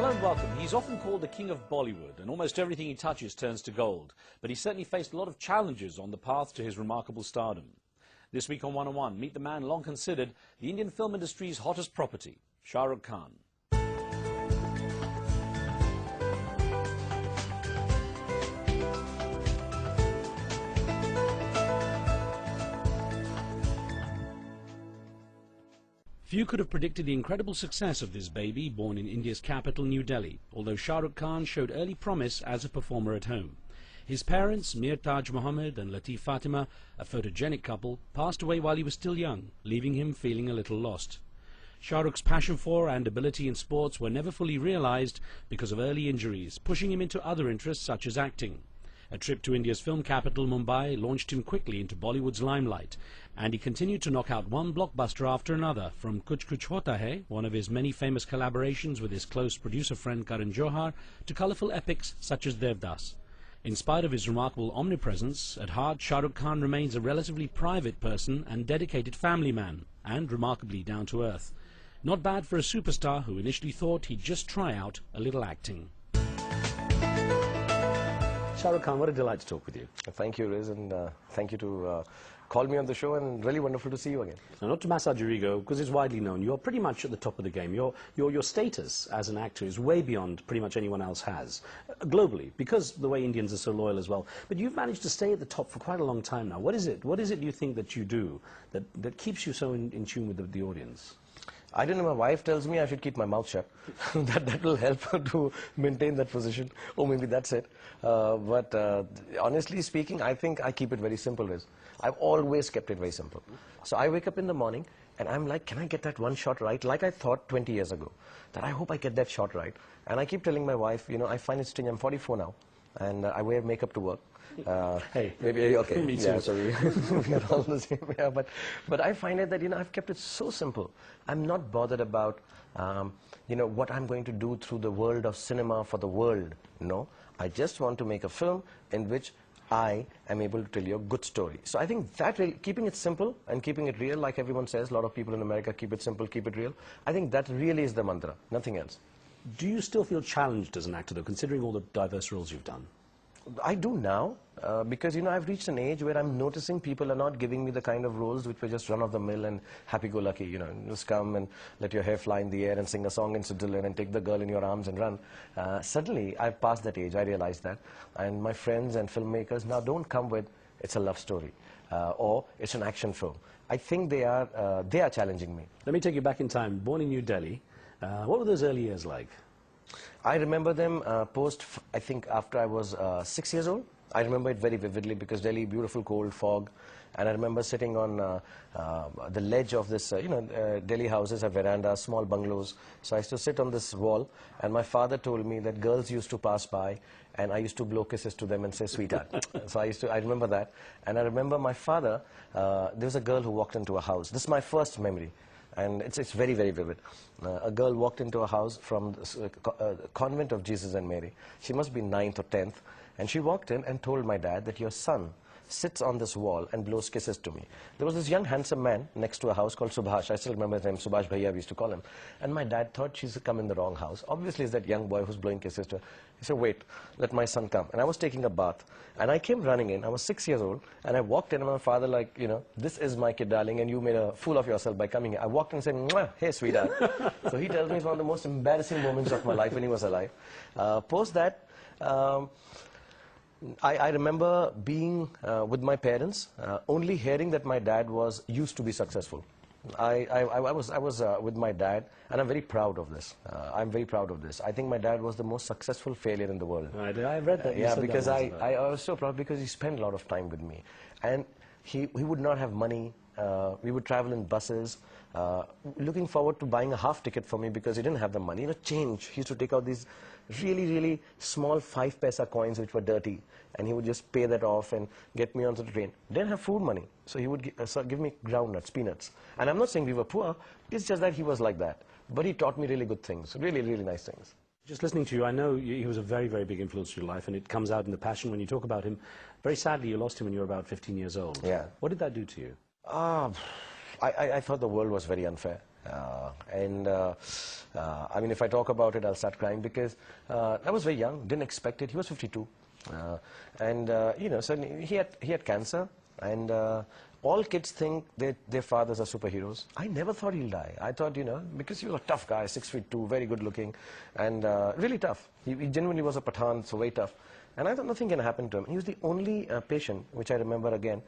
Hello and welcome. He's often called the king of Bollywood, and almost everything he touches turns to gold. But he certainly faced a lot of challenges on the path to his remarkable stardom. This week on 101, meet the man long considered the Indian film industry's hottest property, Shah Rukh Khan. Few could have predicted the incredible success of this baby, born in India's capital, New Delhi, although Shah Rukh Khan showed early promise as a performer at home. His parents, Mir Taj Mohammed and Latif Fatima, a photogenic couple, passed away while he was still young, leaving him feeling a little lost. Shah Rukh's passion for and ability in sports were never fully realized because of early injuries, pushing him into other interests such as acting. A trip to India's film capital, Mumbai, launched him quickly into Bollywood's limelight, and he continued to knock out one blockbuster after another, from Kuch Kuch Hota Hai, one of his many famous collaborations with his close producer friend Karan Johar, to colourful epics such as Devdas. In spite of his remarkable omnipresence, at heart Shah Rukh Khan remains a relatively private person and dedicated family man, and remarkably down to earth. Not bad for a superstar who initially thought he'd just try out a little acting. Shah Rukh Khan, what a delight to talk with you. Thank you, Riz, and thank you to call me on the show, and really wonderful to see you again. Now, not to massage your ego, because it's widely known, you're pretty much at the top of the game. Your status as an actor is way beyond pretty much anyone else has, globally, because the way Indians are so loyal as well. But you've managed to stay at the top for quite a long time now. What is it you think that you do that keeps you so in tune with the audience? I don't know, my wife tells me I should keep my mouth shut. that will help her to maintain that position, or maybe that's it. But honestly speaking, I think I keep it very simple, Riz. I've always kept it very simple. So I wake up in the morning and I'm like, can I get that one shot right? Like I thought 20 years ago, that I hope I get that shot right. And I keep telling my wife, you know, I find it strange, I'm 44 now, and I wear makeup to work. Hey, maybe okay. Me too. Yeah, so we are all the same. Yeah, but I find it that, you know, I've kept it so simple. I'm not bothered about you know, what I'm going to do through the world of cinema for the world. No, I just want to make a film in which I am able to tell you a good story. So I think that really, keeping it simple and keeping it real, like everyone says, a lot of people in America keep it simple, keep it real. I think that really is the mantra, nothing else. Do you still feel challenged as an actor, though, considering all the diverse roles you've done? I do now, because, you know, I've reached an age where I'm noticing people are not giving me the kind of roles which were just run-of-the-mill and happy-go-lucky, you know, just come and let your hair fly in the air and sing a song in Switzerland and take the girl in your arms and run. Suddenly, I've passed that age, I realized that. And my friends and filmmakers now don't come with, it's a love story, or it's an action film. I think they are challenging me. Let me take you back in time. Born in New Delhi, what were those early years like? I remember them I think after I was 6 years old. I remember it very vividly because Delhi, beautiful cold fog. And I remember sitting on the ledge of this, you know, Delhi houses have verandas, small bungalows. So I used to sit on this wall, and my father told me that girls used to pass by, and I used to blow kisses to them and say, sweetheart. So I remember that. And I remember my father, there was a girl who walked into a house. This is my first memory. And it's very, very vivid. A girl walked into a house from the convent of Jesus and Mary. She must be 9th or 10th. And she walked in and told my dad that your son sits on this wall and blows kisses to me. There was this young, handsome man next to a house called Subhash. I still remember his name, Subhash Bhaiya, we used to call him. And my dad thought she's come in the wrong house. Obviously, it's that young boy who's blowing kisses to her. He said, wait, let my son come. And I was taking a bath. And I came running in. I was 6 years old. And I walked in, and my father, like, you know, this is my kid, darling, and you made a fool of yourself by coming here. I walked in and said, mwah, hey, sweetheart. So he tells me it's one of the most embarrassing moments of my life when he was alive. Post that, I remember being with my parents, only hearing that my dad used to be successful. I was with my dad, and I'm very proud of this. I'm very proud of this. I think my dad was the most successful failure in the world. I read that. Yeah, because I was so proud because he spent a lot of time with me. And he would not have money. We would travel in buses, looking forward to buying a half ticket for me because he didn't have the money. You know, change. He used to take out these really, really small 5 paisa coins which were dirty, and he would just pay that off and get me onto the train. Didn't have food money, so he would give me groundnuts, peanuts. And I'm not saying we were poor, it's just that he was like that. But he taught me really good things, really, really nice things. Just listening to you, I know he was a very, very big influence in your life, and it comes out in the passion when you talk about him. Very sadly, you lost him when you were about 15 years old. Yeah. What did that do to you? I thought the world was very unfair. I mean, if I talk about it, I'll start crying because I was very young, didn't expect it. He was 52. You know, so he had cancer, and all kids think that their fathers are superheroes. I never thought he'll die. I thought, you know, because he was a tough guy, 6'2", very good looking, and really tough. He genuinely was a Pathan, so very tough. And I thought nothing can happen to him. He was the only patient, which I remember again,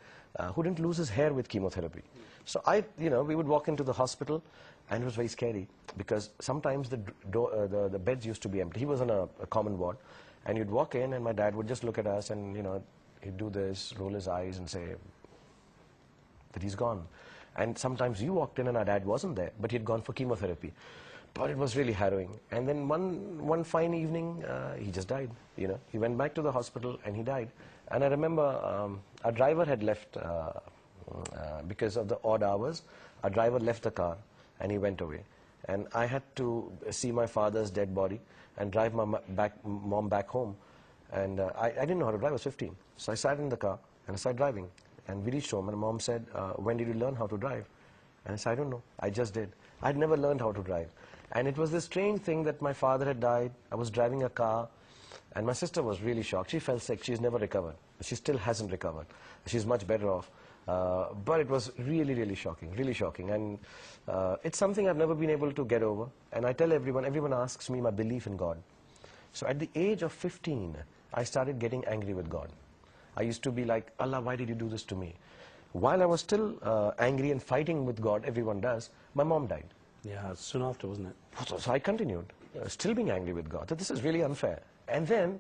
who didn't lose his hair with chemotherapy. So you know, we would walk into the hospital, and it was very scary because sometimes the beds used to be empty. He was on a common ward, and you'd walk in, and my dad would just look at us, and you know, he'd do this, roll his eyes, and say that he's gone. And sometimes you walked in, and our dad wasn't there, but he'd gone for chemotherapy. But it was really harrowing. And then one fine evening, he just died. You know, he went back to the hospital and he died. And I remember our driver had left because of the odd hours. Our driver left the car and he went away. And I had to see my father's dead body and drive my mom back home. And I didn't know how to drive. I was 15. So I sat in the car and I started driving. And we reached home and mom said, when did you learn how to drive? And I said, I don't know. I just did. I'd never learned how to drive. And it was this strange thing that my father had died. I was driving a car, and my sister was really shocked. She fell sick. She's never recovered. She still hasn't recovered. She's much better off. But it was really, really shocking, really shocking. And it's something I've never been able to get over. And I tell everyone asks me my belief in God. So at the age of 15, I started getting angry with God. I used to be like, Allah, why did you do this to me? While I was still angry and fighting with God, everyone does, my mom died. Yeah, soon after, wasn't it? So I continued, still being angry with God, that this is really unfair. And then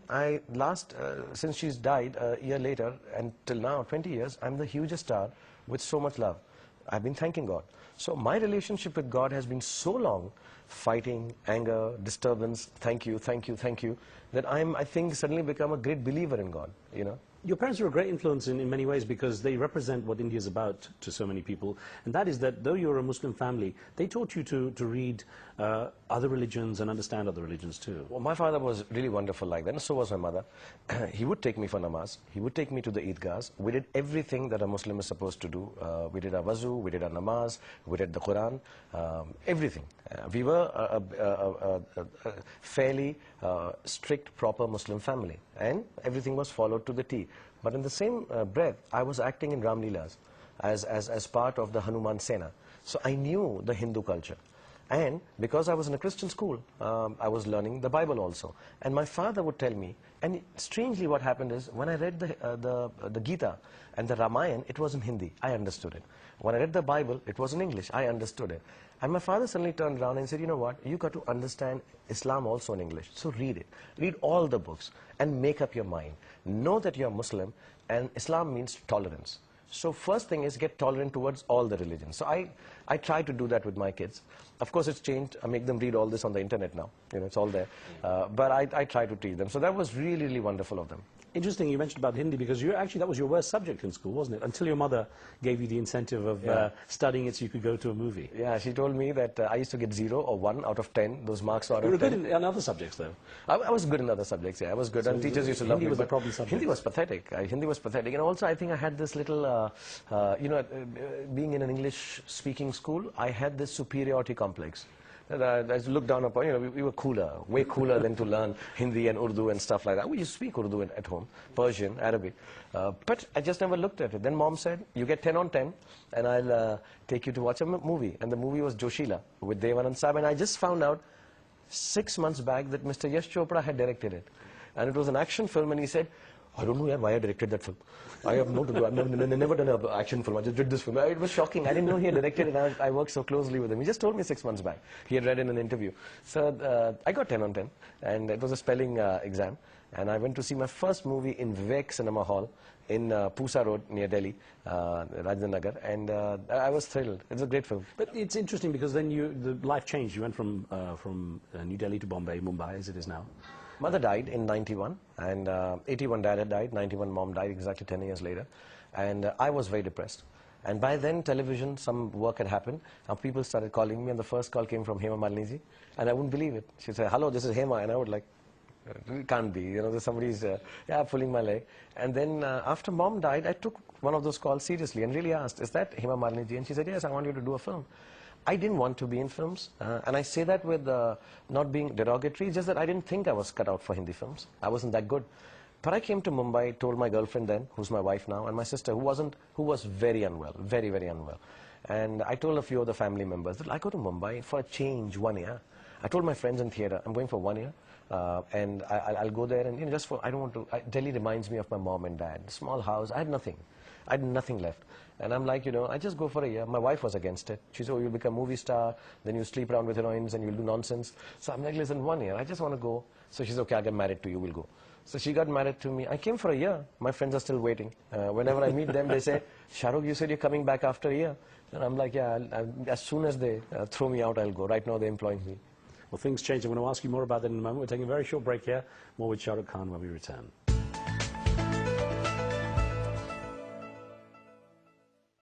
since she's died a year later, and till now, 20 years, I'm the hugest star with so much love. I've been thanking God. So my relationship with God has been so long, fighting, anger, disturbance, thank you, that I think, suddenly become a great believer in God, you know. Your parents were a great influence in many ways because they represent what India is about to so many people. And that is that though you're a Muslim family, they taught you to read other religions and understand other religions too. Well, my father was really wonderful like that, and so was my mother. He would take me for namaz. He would take me to the Eidgahs. We did everything that a Muslim is supposed to do. We did our wazu, we did our namaz, we read the Quran, everything. We were a fairly strict, proper Muslim family, and everything was followed to the T. But in the same breath, I was acting in Ram Leelas as part of the Hanuman Sena. So I knew the Hindu culture. And because I was in a Christian school, I was learning the Bible also. And my father would tell me, and strangely what happened is, when I read the Gita and the Ramayana, it was in Hindi. I understood it. When I read the Bible, it was in English. I understood it. And my father suddenly turned around and said, you know what, you got to understand Islam also in English. So read it. Read all the books and make up your mind. Know that you're Muslim, and Islam means tolerance. So first thing is get tolerant towards all the religions. So I try to do that with my kids. Of course, it's changed. I make them read all this on the internet now. You know, it's all there. But I try to teach them. So that was really, really wonderful of them. Interesting you mentioned about Hindi because that was your worst subject in school, wasn't it? Until your mother gave you the incentive of studying it so you could go to a movie. Yeah, she told me that I used to get 0 or 1 out of 10. Those marks out of 10. You were good in other subjects, though. I was good in other subjects, yeah. I was good. So and teachers used to love me. Hindi was a problem subject. Hindi was pathetic. Hindi was pathetic. And also, I think I had this little, being in an English-speaking school, I had this superiority complex. I looked down upon, you know, we were cooler, way cooler than to learn Hindi and Urdu and stuff like that. We used to speak Urdu at home, Persian, Arabic. But I just never looked at it. Then mom said, you get 10 on 10, and I'll take you to watch a movie. And the movie was Joshila with Devanand Saab. And I just found out 6 months back that Mr. Yash Chopra had directed it. And it was an action film, and he said, I don't know why I directed that film. I have no to do. I've never done an action film. I just did this film. It was shocking. I didn't know he had directed it. I worked so closely with him. He just told me 6 months back. He had read in an interview. So I got 10 on 10. And it was a spelling exam. And I went to see my first movie in Vivek Cinema Hall in Pusa Road near Delhi, Rajnagar. And I was thrilled. It's a great film. But it's interesting because then the life changed. You went from New Delhi to Bombay, Mumbai as it is now. Mother died in 91, and 81 dad had died, 91 mom died exactly 10 years later. And I was very depressed. And by then, television, some work had happened, and people started calling me, and the first call came from Hema Malini ji, and I wouldn't believe it. She'd say, hello, this is Hema, and I would like, it can't be, you know, somebody's, pulling my leg. And then after mom died, I took one of those calls seriously and really asked, is that Hema Malini ji? And she said, yes, I want you to do a film. I didn't want to be in films, and I say that with not being derogatory, just that I didn't think I was cut out for Hindi films. I wasn't that good. But I came to Mumbai, told my girlfriend then, who's my wife now, and my sister, who was very unwell, very, very unwell. And I told a few of the family members that I go to Mumbai for a change 1 year. I told my friends in theatre, I'm going for 1 year, and I'll go there, and just for, I don't want to, Delhi reminds me of my mom and dad. Small house, I had nothing. I had nothing left. And I'm like, I just go for a year. My wife was against it. She said, oh, you'll become a movie star, then you sleep around with heroines and you'll do nonsense. So I'm like, listen, 1 year, I just want to go. So she said, okay, I'll get married to you, we'll go. So she got married to me. I came for a year. My friends are still waiting. Whenever I meet them, they say, Shah Rukh, you said you're coming back after a year. And I'm like, yeah, as soon as they throw me out, I'll go. Right now, they're employing me. Well, things change. I'm going to ask you more about that in a moment. We're taking a very short break here. More with Shah Rukh Khan when we return.